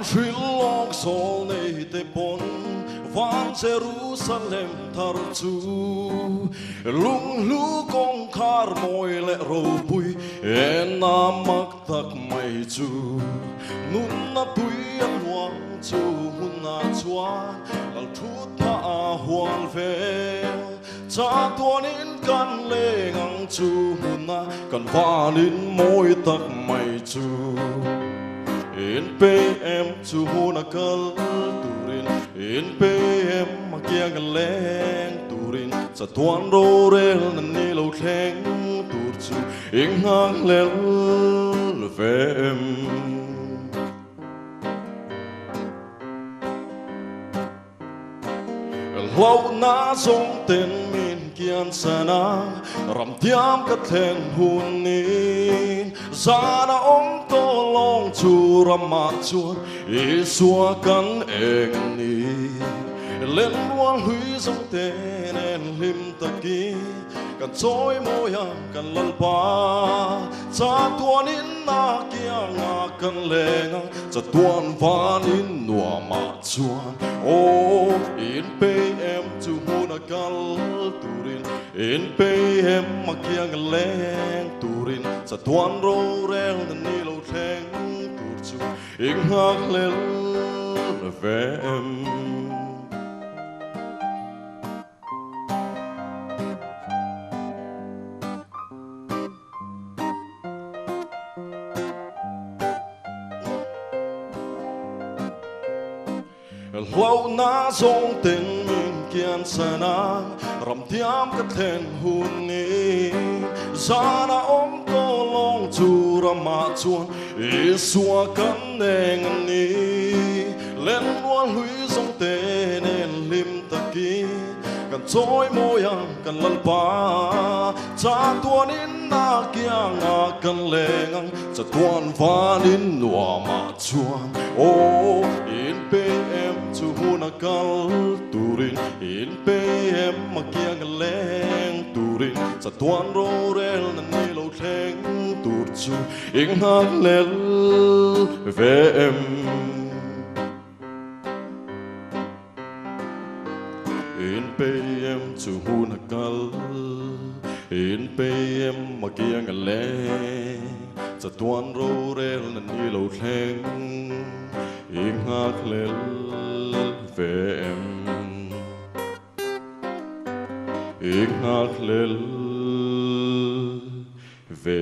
Shilong sol nei te pon van Jerusalem thar chu lung lu kong khar moi le ro pui na mak tak mai chu nun na pui an wang chu hun na chuan al thut pa a hual ve cha tuan in kan le ngang chu hun na kan van in moi tak mai chu in pe em chu hun na kal turin in pe em ma kia kan leng turin cha tuan ro rel na ni lo thleng tur chu ing hang lel ve em lâu na sông tên min kian sana ram tiam ka thlen hun ni za na ong to long chu rama chuan e xua kan eng ni lên wang hui sông tên en lim taki kan choi moya kan lalpa cha tuan in na kia nga kan lenga cha tuan van in nuwa ma chuan o in pe em chu huna kal turin in pe em ma kia kan leng turin cha tuan ro rel na ni lo thleng tur chu ing hak lel ve em lâu na sông tên min kian sana ram tiam ka thlen hun ni za na ong to long chu rama chuan e xua kan neng ni lên luan hui sông tên en lim taki kan choi moya kan lalpa cha tuan in na kia nga kan lengang cha tuan van in nuwa ma chuan o in pe em chu huna kal turin in pe em ma kia kan leng turin cha tuan ro rel na ni lo thleng tur chu ing hak lel ve em in pe em chu huna kal in pe em ma kia kan leng cha tuan ro rel na ni lo thleng ing hak lel ve em ing hak lel ve